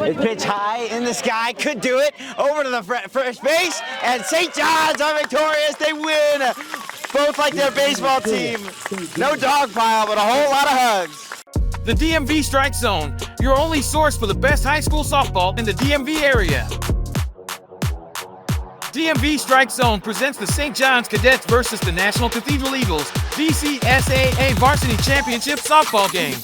It's pitch high in the sky, could do it. Over to the first base, and Saint Johns are victorious. They win. Both like their baseball team. No dog pile, but a whole lot of hugs. The DMV Strike Zone, your only source for the best high school softball in the DMV area. DMV Strike Zone presents the Saint Johns Cadets versus the National Cathedral Eagles DCSAA Varsity Championship softball game.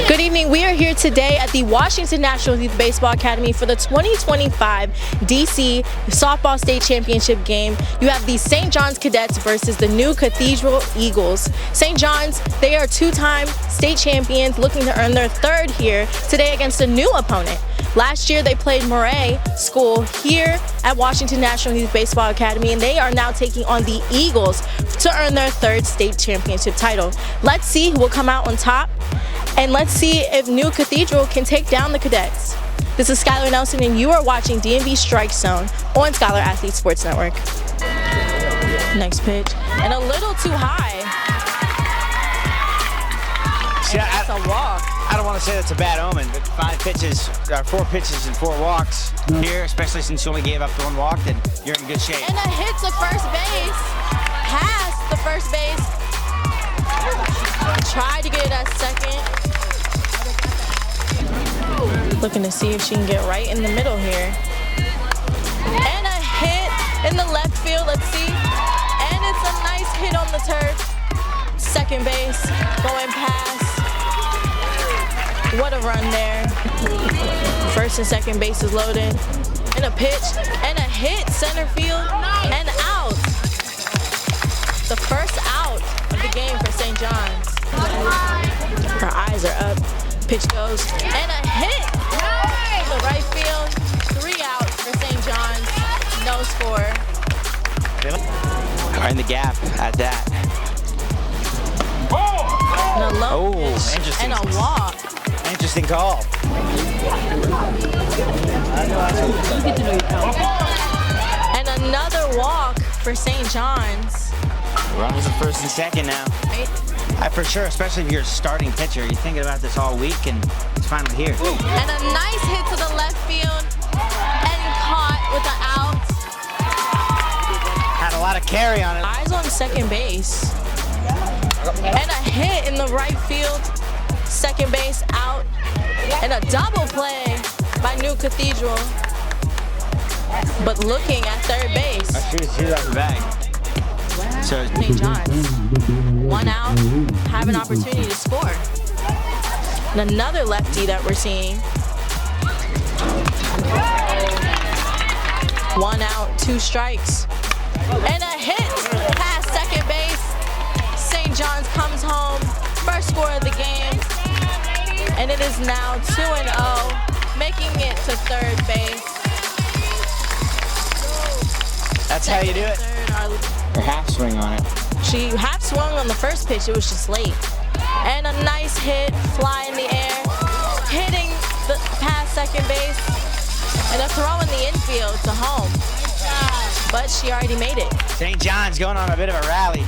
Good evening. We are here today at the Washington National Youth Baseball Academy for the 2025 DC Softball State Championship game. You have the Saint Johns Cadets versus the new Cathedral Eagles. Saint Johns, they are two-time state champions looking to earn their third here today against a new opponent. Last year, they played Murray School here at Washington National Youth Baseball Academy, and they are now taking on the Eagles to earn their third state championship title. Let's see who will come out on top, and let's see if New Cathedral can take down the Cadets. This is Skylar Nelson, and you are watching DMV Strike Zone on Scholar Athlete Sports Network. Next pitch, and a little too high. And that's a walk. I don't want to say that's a bad omen, but 4 pitches and 4 walks here, especially since you only gave up the 1 walk, then you're in good shape. And a hit to first base, past the first base. Tried to get it at second. Looking to see if she can get right in the middle here. And a hit in the left field, let's see. And it's a nice hit on the turf. Second base, going past. What a run there. First and second base is loaded. And a pitch, and a hit, center field, and out. The first out of the game for Saint Johns. Her eyes are up. Pitch goes, and a hit. The right field, 3 outs for Saint Johns. No score. Right in the gap at that. And a low pitch, interesting. and a walk. Interesting call. And another walk for Saint Johns. Runners at first and second now. Right? For sure, especially if you're a starting pitcher. You're thinking about this all week, and it's finally here. And a nice hit to the left field, and caught with an out. Had a lot of carry on it. Eyes on second base. And a hit in the right field. Second base out. And a double play by New Cathedral. But looking at third base. She's off the bag. So Saint Johns. 1 out. Have an opportunity to score. And another lefty that we're seeing. 1 out, 2 strikes. And a hit past second base. Saint Johns comes home. First score of the game. And it is now 2-0, making it to third base. that's how you do it. Or half swing on it. She half swung on the first pitch, it was just late. And a nice hit, fly in the air, hitting the past second base, and a throw in the infield to home. But she already made it. Saint Johns going on a bit of a rally.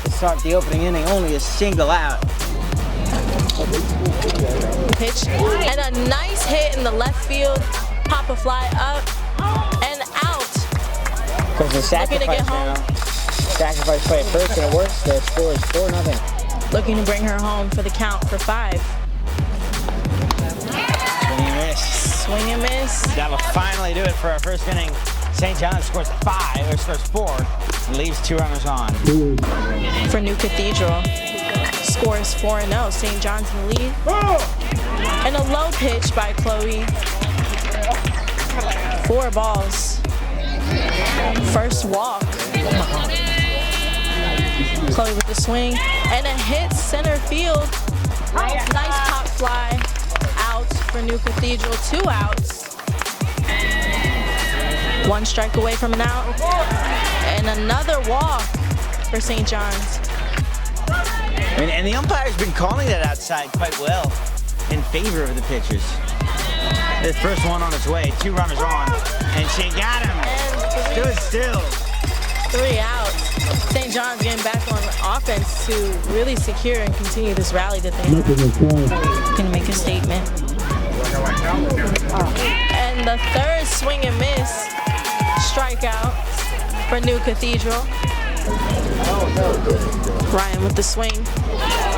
To start the opening inning, only a single out. Pitch, and a nice hit in the left field, pop a fly up, and out. Because the sacrifice now. Sacrifice play at first and it works. The score is 4-0. Looking to bring her home for the count for 5. Swing and miss. Swing and miss. That'll finally do it for our first inning. St. John's scores 4, and leaves 2 runners on. For New Cathedral, scores 4-0. St. John's in the lead. And a low pitch by Chole. 4 balls. First walk. Chole with the swing and a hit center field. Nice pop fly. Out for New Cathedral. 2 outs. 1 strike away from an out. And another walk for St. John's. And the umpire's been calling that outside quite well in favor of the pitchers. The first one on its way, 2 runners on, and she got him. Stood still. 3 outs. St. John's getting back on offense to really secure and continue this rally that they have. Gonna make a statement. And the third swing and miss strikeout for New Cathedral. Ryan with the swing.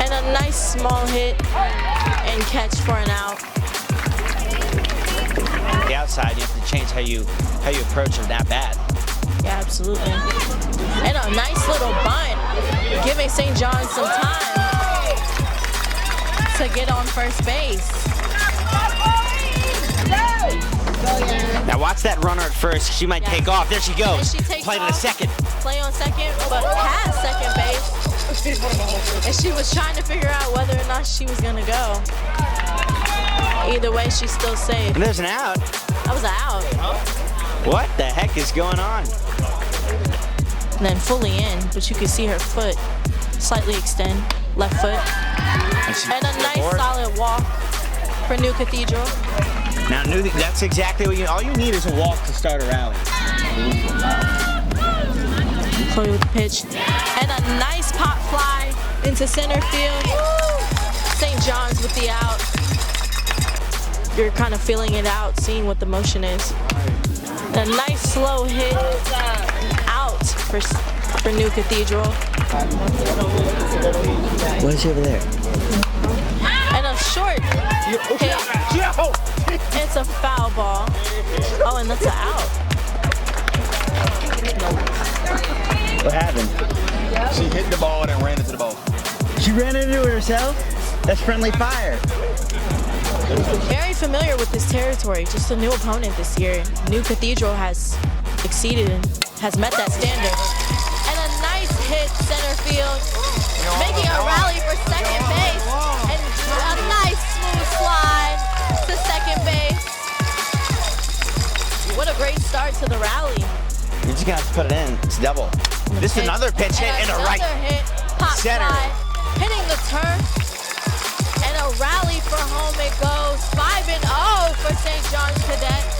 And a nice small hit and catch for an out. The outside, you have to change how you approach it that bad. Yeah, absolutely. And a nice little bunt, giving St. John's some time to get on first base. Now watch that runner at first. She might take off. There she goes. And she takes Play to the off. second. Play on second, but past second base. And she was trying to figure out whether or not she was gonna go. Either way, she's still safe. And there's an out. That was an out. What the heck is going on? And then fully in, but you can see her foot slightly extend, left foot. And a nice solid walk for New Cathedral. Now, that's exactly what all you need is a walk to start a rally. Chole with the pitch. And a nice pop fly into center field. St. John's with the out. You're kind of feeling it out, seeing what the motion is. A nice slow hit out for New Cathedral. What is over there? And a short hit. It's a foul ball. Oh, and that's an out. What happened? She hit the ball and then ran into the ball. She ran into it herself? That's friendly fire. Very familiar with this territory. Just a new opponent this year. New Cathedral has exceeded and has met that standard. And a nice hit center field, making a rally for second base. And a nice smooth slide to second base. What a great start to the rally. You're just gonna have to put it in. It's double. This is another pitch hit and a right hit, pop center. fly, hitting the turf. And a rally for home it goes. 5-0 for St. Johns Cadets.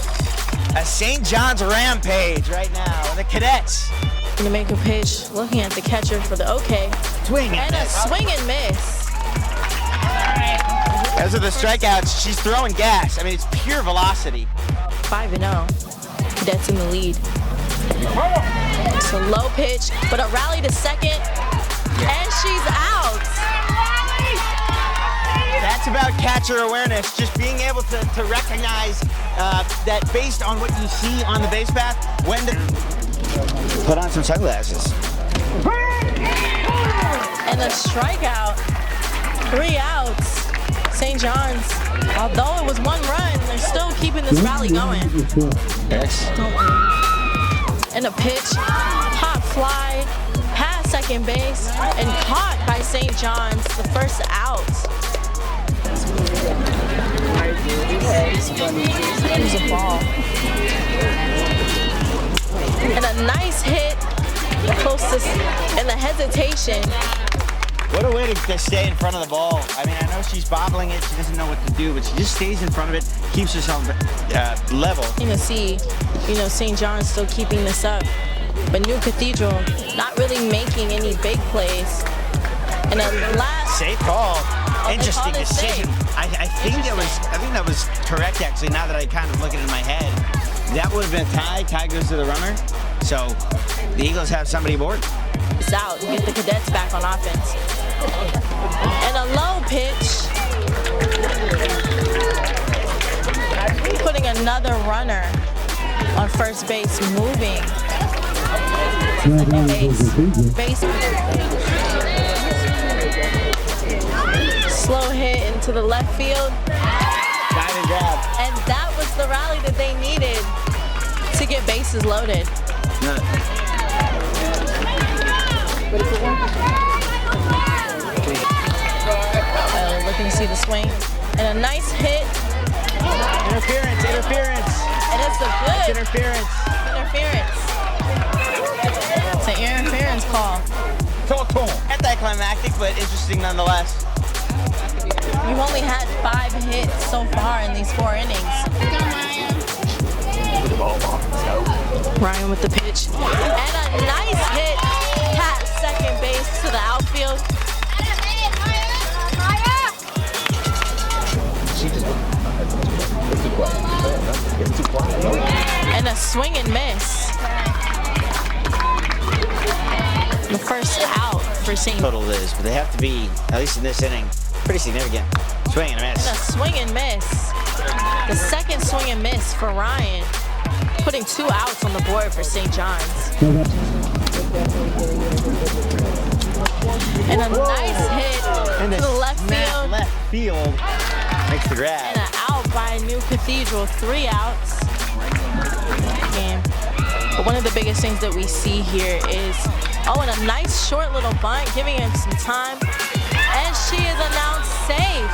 A St. John's rampage right now. The Cadets. Gonna make a pitch, looking at the catcher for the okay. Swing and a miss. swing and miss. Those are the strikeouts. She's throwing gas. I mean, it's pure velocity. 5-0. Cadets in the lead. It's a low pitch, but a rally to second. And she's out. That's about catcher awareness. Just being able to recognize that based on what you see on the base path, when to put on some sunglasses. And a strikeout. 3 outs. St. John's, although it was 1 run, they're still keeping this rally going. Yes. And a pitch, pop fly, past second base, and caught by St. John's, the first out. There's a ball. And a nice hit, close to, and the hesitation. What a way to stay in front of the ball. I mean, I know she's bobbling it. She doesn't know what to do, but she just stays in front of it, keeps herself level. You can see, St. John's still keeping this up. But New Cathedral not really making any big plays. And the last safe call. Interesting called it decision. safe. I think that was correct actually. Now that I kind of look at it in my head, that would have been a tie. Tie goes to the runner. So the Eagles have somebody aboard. It's out. Get the Cadets back on offense. And a low pitch. Putting another runner on first base, moving. Base. Slow hit into the left field. Dive and grab. And that was the rally that they needed to get bases loaded. Looking to see the swing. And a nice hit. Interference. And it's a good Interference. It's an interference call. Anticlimactic, but interesting nonetheless. You've only had 5 hits so far in these 4 innings. Ryan with the pitch. And a nice hit at second base to the outfield. And a swing and miss. The first out for St. Total it is, but they have to be, at least in this inning, pretty significant. Swing and a miss. And a swing and miss. The second swing and miss for Ryan, putting 2 outs on the board for St. John's. And a nice hit to the left field. Left field makes the grab. And an out by New Cathedral, 3 outs. Game. But one of the biggest things that we see here is, and a nice short little bunt, giving him some time. And she is announced safe.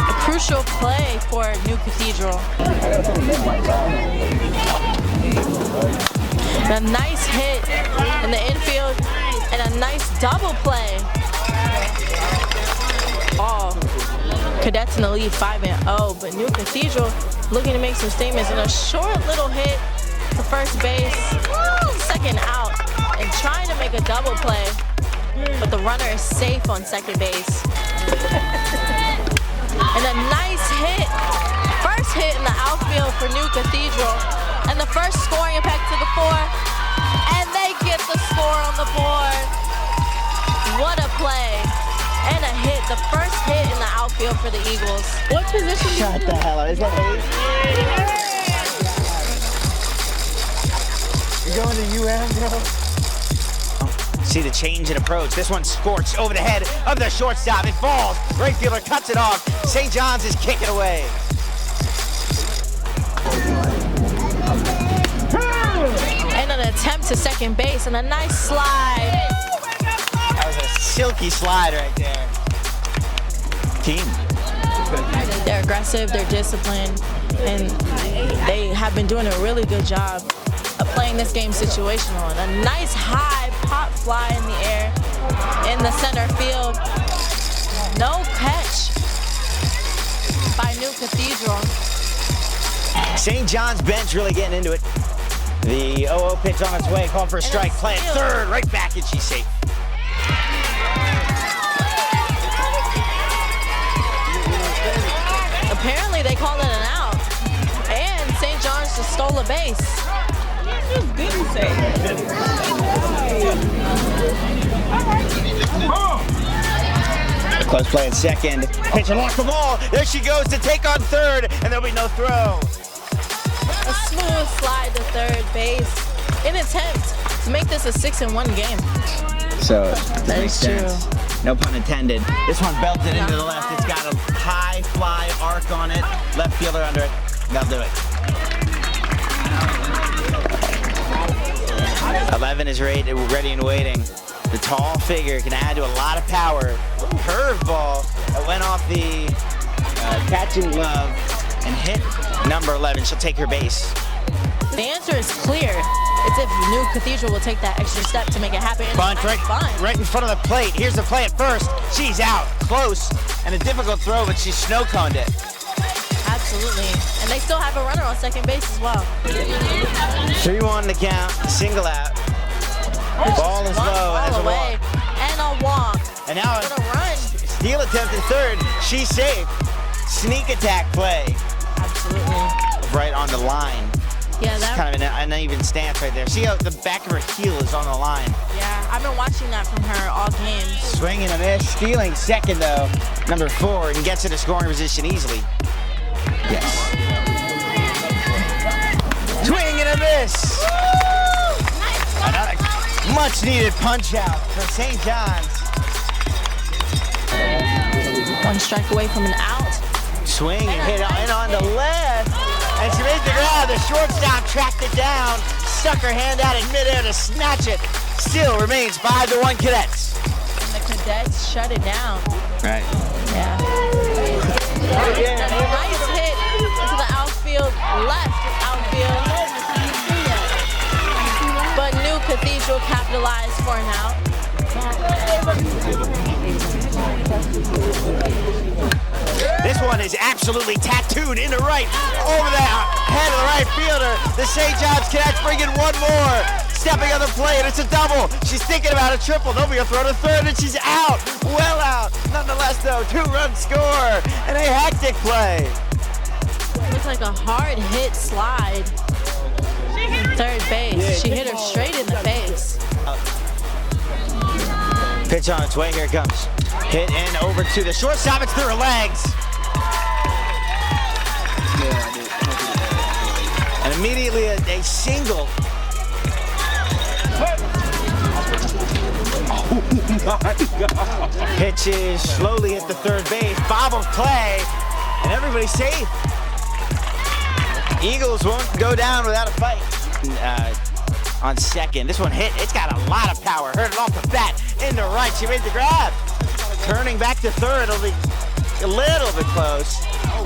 A crucial play for New Cathedral. A nice hit in the infield and a nice double play. All Cadets in the lead 5-0, but New Cathedral looking to make some statements, and a short little hit to first base, second out, and trying to make a double play, but the runner is safe on second base. And a nice hit, first hit in the outfield for New Cathedral, and the first scoring impact to the 4, and they get the score on the board. What a play. And a hit, the first hit in the outfield for the Eagles. What position? Shut the hell up. Is that you going to UM, bro? See the change in approach. This one's scorched over the head of the shortstop. It falls. Right fielder cuts it off. St. John's is kicking away. And an attempt to second base and a nice slide. That was a silky slide right there. Team. They're aggressive, they're disciplined, and they have been doing a really good job of playing this game situational. And a nice high pop fly in the air in the center field. No catch by New Cathedral. St. John's bench really getting into it. The 0-0 pitch on its way, called for a strike. Play it third, right back, and she's safe. Apparently they called it an out, and St. John's just stole a base. Close play at second. Pitch and lock the ball. There she goes to take on third, and there'll be no throw. A smooth slide to third base in attempt to make this a 6-1 game. So That is true. No pun intended. This one belted into the left. It's got a high fly arc on it. Left fielder under it. That'll do it. 11 is ready and waiting. The tall figure can add to a lot of power. Curveball that went off the catching glove and hit number 11. She'll take her base. The answer is clear. It's if New Cathedral will take that extra step to make it happen. Bunt right in front of the plate. Here's the play at first. She's out. Close. And a difficult throw, but she snow-coned it. Absolutely. And they still have a runner on second base as well. 3-1 to count. Single out. Ball is low. Ball Has a away. walk. And a walk. And now What a run. steal attempt at third. She's safe. Sneak attack play. Absolutely. Right on the line. Yeah, It's that. kind of an uneven stance right there. See how the back of her heel is on the line. Yeah, I've been watching that from her all games. Swinging and a miss. Stealing second, though. Number 4, and gets in a scoring position easily. Yes. Swing and a miss. Another much-needed punch-out for St. John's. 1 strike away from an out. Swing and hit in on the left. And she made the grab. The shortstop tracked it down. Stuck her hand out in midair to snatch it. Still remains 5-1 Cadets. And the Cadets shut it down. Right. Yeah. Nice hit to the outfield, left outfield. But New Cathedral capitalized for an out. This one is is absolutely tattooed into right, over the head of the right fielder. The Saint Johns Cadets bring in one more. Stepping on the plate, and it's a double. She's thinking about a triple. They'll be a throw to third, and she's out. Well out. Nonetheless, though, 2-run score and a hectic play. Looks like a hard hit slide. Third base. She hit her straight in the face. Pitch on its way. Here it comes. Hit in over to the shortstop. It's through her legs. And immediately a single. Oh my God. Pitches slowly hit the third base. Bobble play, and everybody's safe. Eagles won't go down without a fight. On second, this one hit. It's got a lot of power. Heard it off the bat. Into right. She made the grab. Turning back to third. It'll be a little bit close,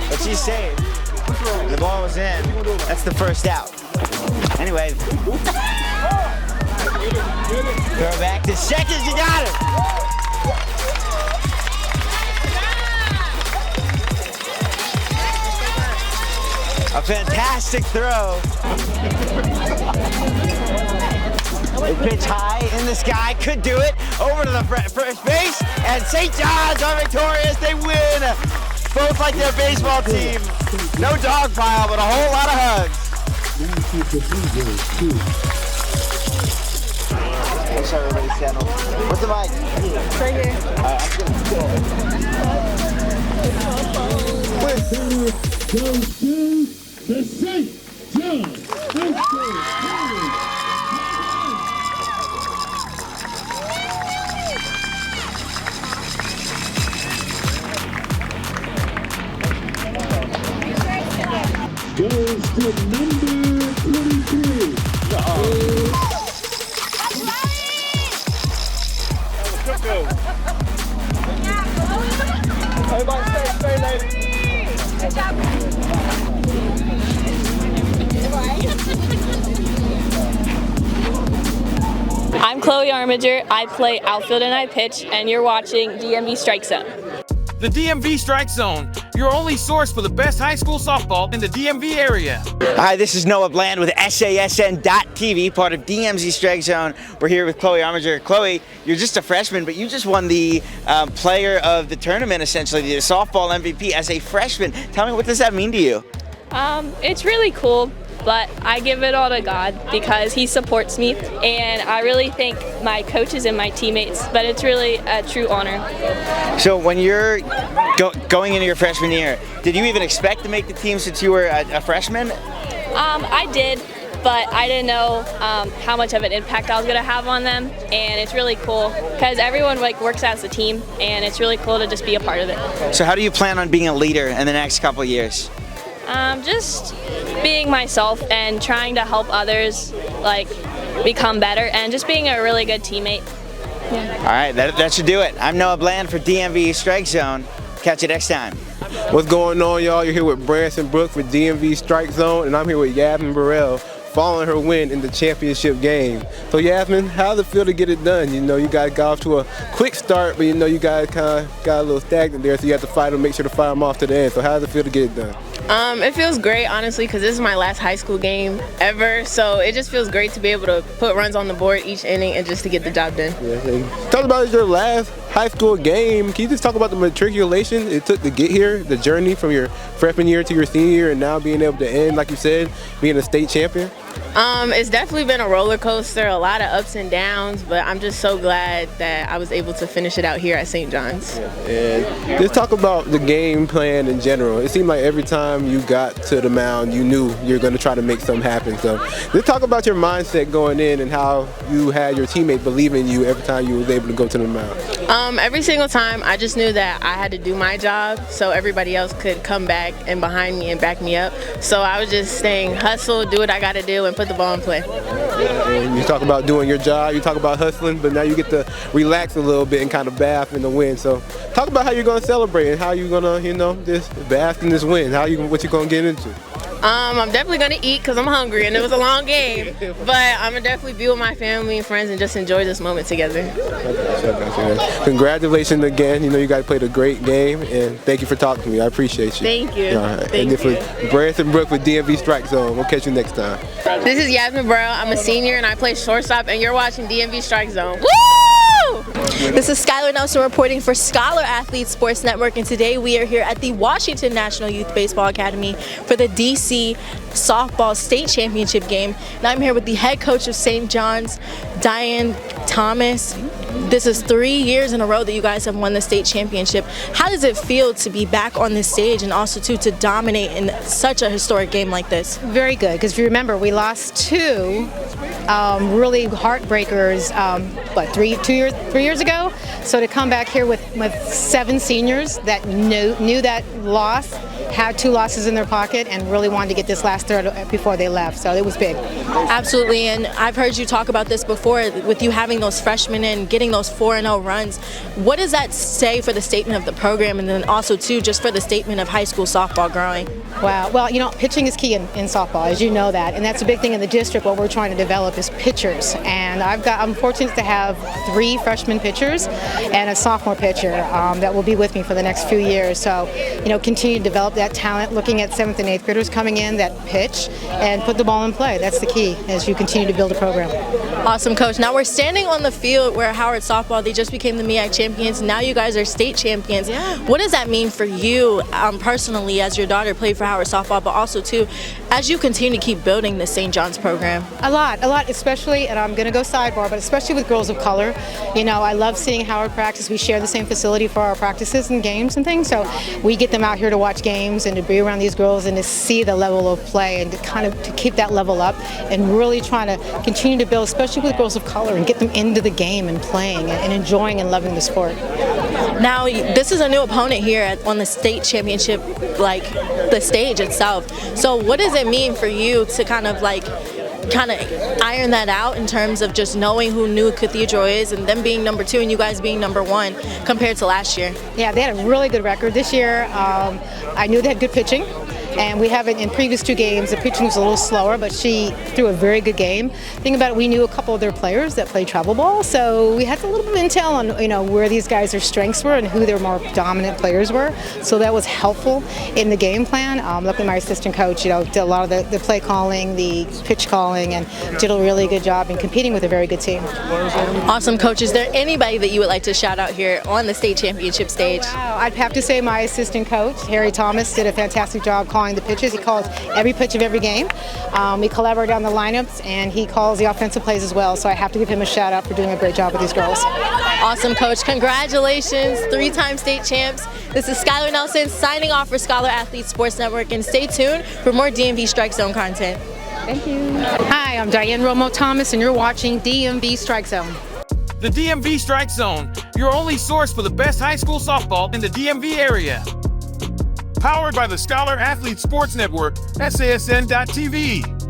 but she's safe. The ball was in. That's the first out. Anyway. Throw back to second, you got it! A fantastic throw. A pitch high in the sky, could do it. Over to the first base, and Saint Johns are victorious. They win, both like their baseball team. No dog pile, but a whole lot of hugs. Make sure everybody's settled. What's the mic? It's right here. Goes to the Saint Johns goes to number 23. Everybody stay, lady. Good job. I'm Chole Armiger. I play outfield and I pitch, and you're watching DMV Strike Zone. The DMV Strike Zone, your only source for the best high school softball in the DMV area. Hi, this is Noah Bland with SASN.TV, part of DMV Strike Zone. We're here with Chole Armiger. Chole, you're just a freshman, but you just won the player of the tournament, essentially, the softball MVP as a freshman. Tell me, what does that mean to you? It's really cool, but I give it all to God because He supports me, and I really thank my coaches and my teammates, but it's really a true honor. So when you're going into your freshman year, did you even expect to make the team since you were a freshman? I did, but I didn't know how much of an impact I was going to have on them, and it's really cool because everyone works as a team, and it's really cool to just be a part of it. So how do you plan on being a leader in the next couple of years? Just being myself and trying to help others become better, and just being a really good teammate. Yeah. All right, that should do it. I'm Noah Bland for DMV Strike Zone. Catch you next time. What's going on, y'all? You're here with Branson Brooks with DMV Strike Zone, and I'm here with Yasmin Burrell, following her win in the championship game. So Yasmin, how does it feel to get it done? You know, you guys got off to a quick start, but you know, you guys kind of got a little stagnant there, so you have to fight them, make sure to fire them off to the end. So how does it feel to get it done? It feels great, honestly, because this is my last high school game ever, so it just feels great to be able to put runs on the board each inning and just to get the job done. Yeah. Talk about your last high school game. Can you just talk about the matriculation it took to get here, the journey from your freshman year to your senior year, and now being able to end, like you said, being a state champion? It's definitely been a roller coaster, a lot of ups and downs, but I'm just so glad that I was able to finish it out here at Saint Johns. And just talk about the game plan in general. It seemed like every time you got to the mound, you knew you were going to try to make something happen. So just talk about your mindset going in and how you had your teammate believe in you every time you was able to go to the mound. Every single time, I just knew that I had to do my job so everybody else could come back and behind me and back me up. So I was just saying, hustle, do what I got to do, and put the ball in play. And you talk about doing your job, you talk about hustling, but now you get to relax a little bit and kind of bask in the win. So talk about how you're going to celebrate and how you're going to, just bask in this win. What you're going to get into. I'm definitely gonna eat because I'm hungry and it was a long game. But I'm gonna definitely be with my family and friends and just enjoy this moment together. Congratulations again. You know, you guys played a great game, and thank you for talking to me. I appreciate you. Thank you. And this was Branson Brooke with DMV Strike Zone. We'll catch you next time. This is Yasmin Burrell. I'm a senior and I play shortstop, and you're watching DMV Strike Zone. Woo! This is Skylar Nelson reporting for Scholar Athlete Sports Network, and today we are here at the Washington National Youth Baseball Academy for the DC Softball State Championship game. And I'm here with the head coach of Saint Johns, Diane Thomas. This is 3 years in a row that you guys have won the state championship. How does it feel to be back on this stage and also to dominate in such a historic game like this? Very good, because if you remember, we lost two really heartbreakers, 3 years ago. So to come back here with 7 seniors that knew that loss, had 2 losses in their pocket, and really wanted to get this last third before they left. So it was big. Absolutely, and I've heard you talk about this before with you having those freshmen in, getting those 4-0 runs. What does that say for the statement of the program, and then also too just for the statement of high school softball growing? Wow. Well, you know, pitching is key in softball, as you know that, and that's a big thing in the district. What we're trying to develop is pitchers, and I'm fortunate to have 3 freshman pitchers and a sophomore pitcher that will be with me for the next few years. So, you know, continue to develop that talent, looking at 7th and 8th graders coming in that pitch and put the ball in play. That's the key as you continue to build a program. Awesome, Coach. Now we're standing on the field where Howard softball, they just became the MEAC champions. Now you guys are state champions. Yeah. What does that mean for you personally, as your daughter played for Howard softball, but also too as you continue to keep building the St. John's program? A lot, especially, and I'm going to go sidebar, but especially with girls of color. You know, I love seeing Howard practice. We share the same facility for our practices and games and things, so we get them out here to watch games and to be around these girls and to see the level of play and to kind of to keep that level up and really trying to continue to build, especially with girls of color, and get them into the game and playing and enjoying and loving the sport. Now, this is a new opponent here on the state championship, like the stage itself. So what does it mean for you to kind of iron that out in terms of just knowing who New Cathedral is and them being number 2 and you guys being number 1 compared to last year? Yeah, they had a really good record this year. I knew they had good pitching. And we haven't, in previous 2 games, the pitching was a little slower, but she threw a very good game. Think about it, we knew a couple of their players that played travel ball, so we had a little bit of intel on, you know, where these guys' their strengths were and who their more dominant players were. So that was helpful in the game plan. Luckily, my assistant coach, you know, did a lot of the play calling, the pitch calling, and did a really good job in competing with a very good team. Awesome, Coach. Is there anybody that you would like to shout out here on the state championship stage? Oh, wow. I'd have to say my assistant coach, Harry Thomas, did a fantastic job calling the pitches. He calls every pitch of every game. We collaborate on the lineups, and he calls the offensive plays as well. So I have to give him a shout out for doing a great job with these girls. Awesome, Coach. Congratulations, 3-time state champs. This is Skylar Nelson signing off for Scholar Athlete Sports Network, and stay tuned for more DMV Strike Zone content. Thank you. Hi, I'm Diane Thomas, and you're watching DMV Strike Zone. The DMV Strike Zone, your only source for the best high school softball in the DMV area. Powered by the Scholar Athlete Sports Network, SASN.TV.